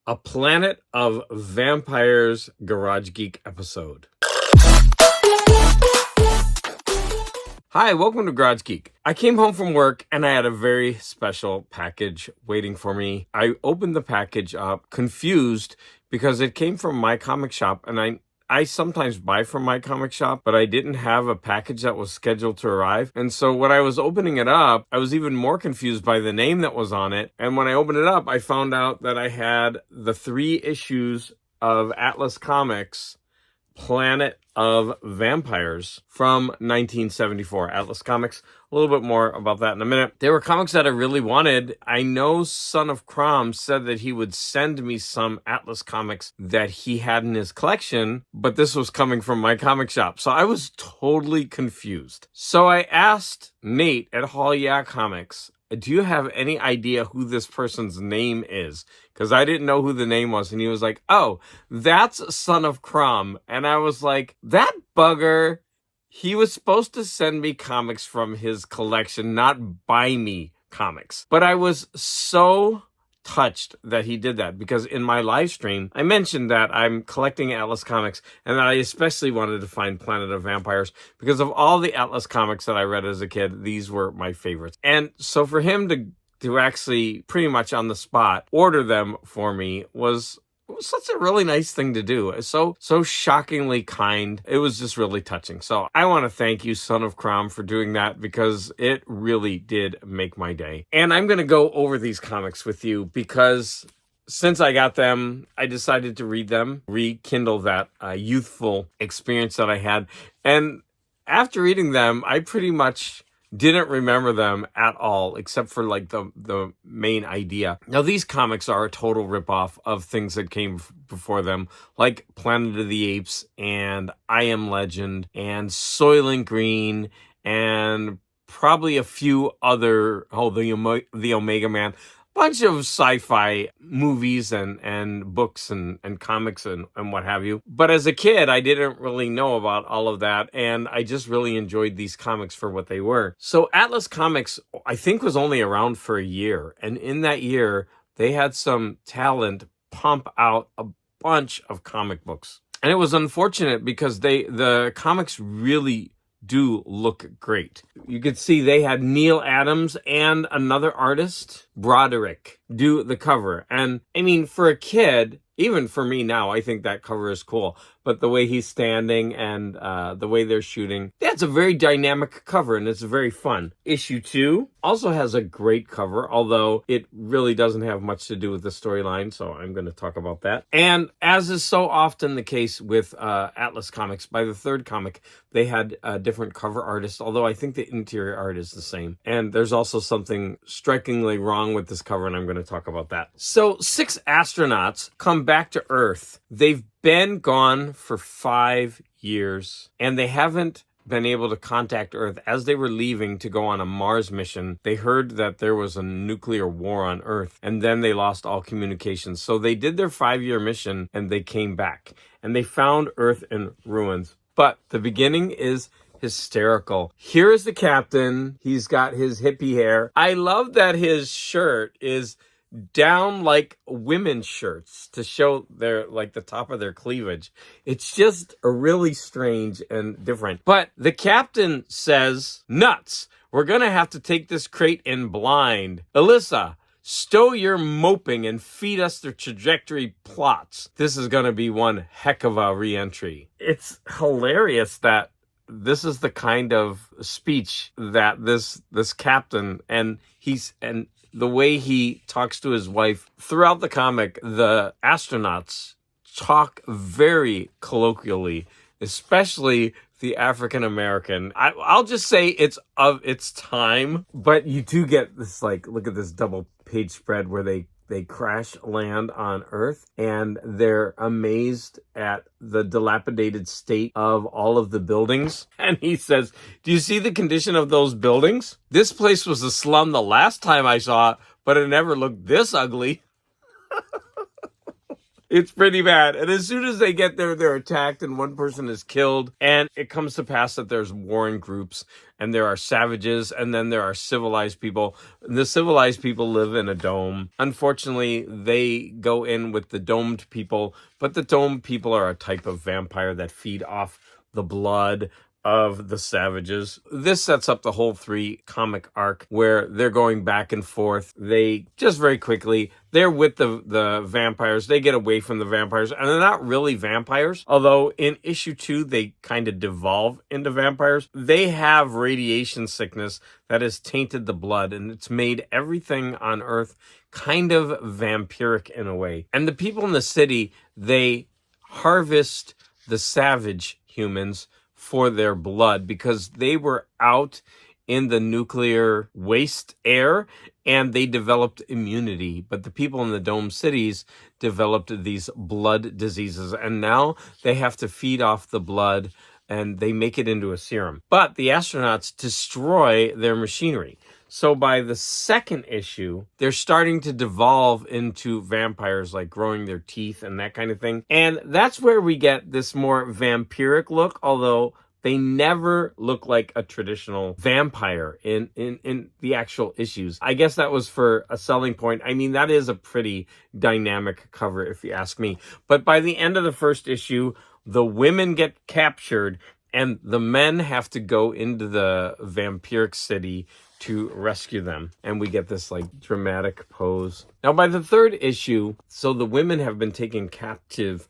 A Planet of Vampires Garage Geek episode. Hi, welcome to Garage Geek. I came home from work and I had a very special package waiting for me. I opened the package up, confused, because it came from my comic shop, and I sometimes buy from my comic shop, but I didn't have a package that was scheduled to arrive. And so when I was opening it up, I was even more confused by the name that was on it. And when I opened it up, I found out that I had the 3 issues of Atlas Comics Planet of Vampires from 1974. Atlas Comics. A little bit more about that in a minute. They were comics that I really wanted. I know Son of Crom said that he would send me some Atlas comics that he had in his collection, but this was coming from my comic shop. So I was totally confused. So I asked Nate at Hall Yeah Comics, do you have any idea who this person's name is? Because I didn't know who the name was. And he was like, oh, that's Son of Crom. And I was like, that bugger, he was supposed to send me comics from his collection, not buy me comics. But I was so touched that he did that, because in my live stream, I mentioned that I'm collecting Atlas comics and that I especially wanted to find Planet of Vampires because of all the Atlas comics that I read as a kid. These were my favorites. And so for him to actually pretty much on the spot order them for me was such a really nice thing to do. So shockingly kind. It was just really touching. So I want to thank you, Son of Crom, for doing that, because it really did make my day. And I'm going to go over these comics with you because since I got them, I decided to read them, rekindle that youthful experience that I had. And after reading them, I pretty much didn't remember them at all, except for like the main idea. Now, these comics are a total ripoff of things that came before them, like Planet of the Apes and I Am Legend and Soylent Green and probably a few other, the Omega Man. Bunch of sci-fi movies and books and comics and what have you. But as a kid, I didn't really know about all of that, and I just really enjoyed these comics for what they were. So Atlas Comics, I think, was only around for a year, and in that year, they had some talent pump out a bunch of comic books. And it was unfortunate because the comics really do look great. You could see they had Neil Adams and another artist, Broderick, do the cover. And I mean, for a kid, even for me now, I think that cover is cool. But the way he's standing and the way they're shooting, that's a very dynamic cover, and it's very fun. Issue 2 also has a great cover, although it really doesn't have much to do with the storyline, so I'm going to talk about that. And as is so often the case with Atlas Comics, by the 3rd comic, they had a different cover artist, although I think the interior art is the same. And there's also something strikingly wrong with this cover, and I'm going to talk about that. So 6 astronauts come back to Earth. They've been gone for 5 years, and they haven't been able to contact Earth. As they were leaving to go on a Mars mission, they heard that there was a nuclear war on Earth, and then they lost all communications. So they did their 5-year mission, and they came back, and they found Earth in ruins. But the beginning is hysterical. Here is the captain. He's got his hippie hair. I love that his shirt is down like women's shirts to show their, like, the top of their cleavage. It's just a really strange and different. But the captain says, nuts, we're gonna have to take this crate in blind. Alyssa, stow your moping and feed us the trajectory plots. This is gonna be one heck of a re-entry. It's hilarious that this is the kind of speech that this captain, and the way he talks to his wife throughout the comic. The astronauts talk very colloquially, especially the African American. I'll just say it's of its time, but you do get this, like, look at this double page spread where they crash land on Earth, and they're amazed at the dilapidated state of all of the buildings. And he says, do you see the condition of those buildings? This place was a slum the last time I saw it, but it never looked this ugly. It's pretty bad. And as soon as they get there, they're attacked and one person is killed. And it comes to pass that there's warring groups and there are savages and then there are civilized people. The civilized people live in a dome. Unfortunately, they go in with the domed people, but the domed people are a type of vampire that feed off the blood of the savages. This sets up the whole 3 comic arc where they're going back and forth. They just very quickly, they're with the vampires. They get away from the vampires and they're not really vampires. Although in issue 2, they kind of devolve into vampires. They have radiation sickness that has tainted the blood and it's made everything on Earth kind of vampiric in a way. And the people in the city, they harvest the savage humans for their blood because they were out in the nuclear waste air and they developed immunity. But the people in the dome cities developed these blood diseases and now they have to feed off the blood and they make it into a serum. But the astronauts destroy their machinery. So by the 2nd issue, they're starting to devolve into vampires, like growing their teeth and that kind of thing. And that's where we get this more vampiric look, although they never look like a traditional vampire in the actual issues. I guess that was for a selling point. I mean, that is a pretty dynamic cover, if you ask me. But by the end of the 1st issue, the women get captured and the men have to go into the vampiric city to rescue them. And we get this like dramatic pose. Now by the 3rd issue, so the women have been taken captive,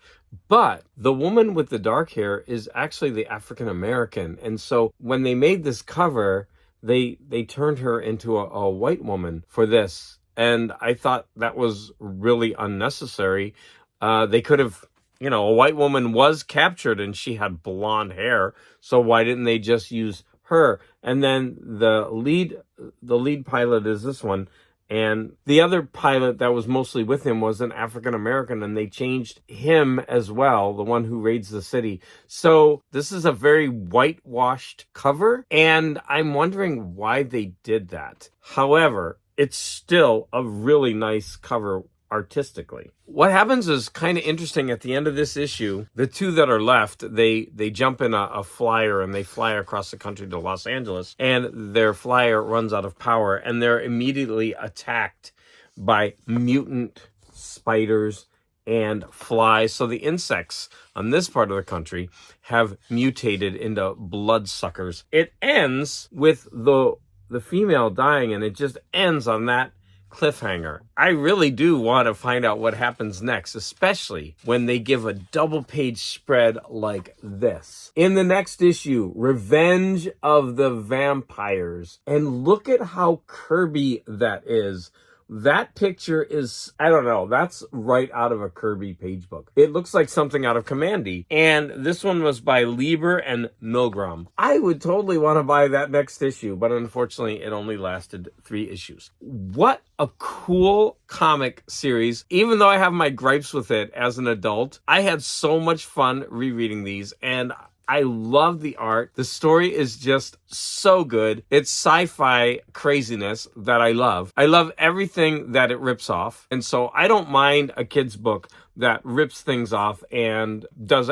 but the woman with the dark hair is actually the African American. And so when they made this cover, they turned her into a white woman for this. And I thought that was really unnecessary. They could have, a white woman was captured and she had blonde hair. So why didn't they just use her? And then the lead pilot is this one. And the other pilot that was mostly with him was an African American, and they changed him as well, the one who raids the city. So this is a very whitewashed cover, and I'm wondering why they did that. However, it's still a really nice cover artistically. What happens is kind of interesting. At the end of this issue, the 2 that are left, they jump in a flyer and they fly across the country to Los Angeles, and their flyer runs out of power and they're immediately attacked by mutant spiders and flies. So the insects on this part of the country have mutated into bloodsuckers. It ends with the female dying, and it just ends on that cliffhanger. I really do want to find out what happens next, especially when they give a double-page spread like this. In the next issue, Revenge of the Vampires. And look at how Kirby that is. That picture is, I don't know, that's right out of a Kirby page book. It looks like something out of Commandy. And this one was by Lieber and Milgram. I would totally want to buy that next issue, but unfortunately it only lasted 3 issues. What a cool comic series. Even though I have my gripes with it as an adult, I had so much fun rereading these, and I love the art. The story is just so good. It's sci-fi craziness that I love. I love everything that it rips off. And so I don't mind a kid's book that rips things off and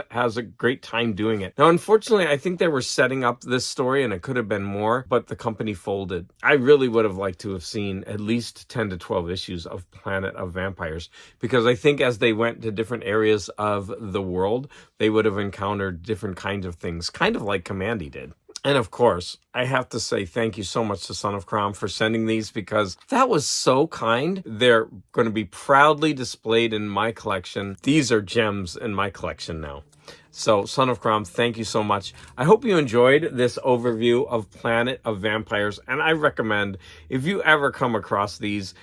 has a great time doing it. Now, unfortunately, I think they were setting up this story and it could have been more, but the company folded. I really would have liked to have seen at least 10 to 12 issues of Planet of Vampires, because I think as they went to different areas of the world, they would have encountered different kinds of things, kind of like Commandy did. And of course, I have to say thank you so much to Son of Crom for sending these, because that was so kind. They're going to be proudly displayed in my collection. These are gems in my collection now. So, Son of Crom, thank you so much. I hope you enjoyed this overview of Planet of Vampires, and I recommend, if you ever come across these,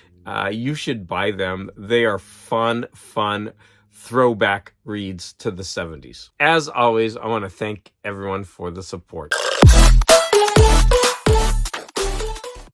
you should buy them. They are fun throwback reads to the 70s. As always, I want to thank everyone for the support.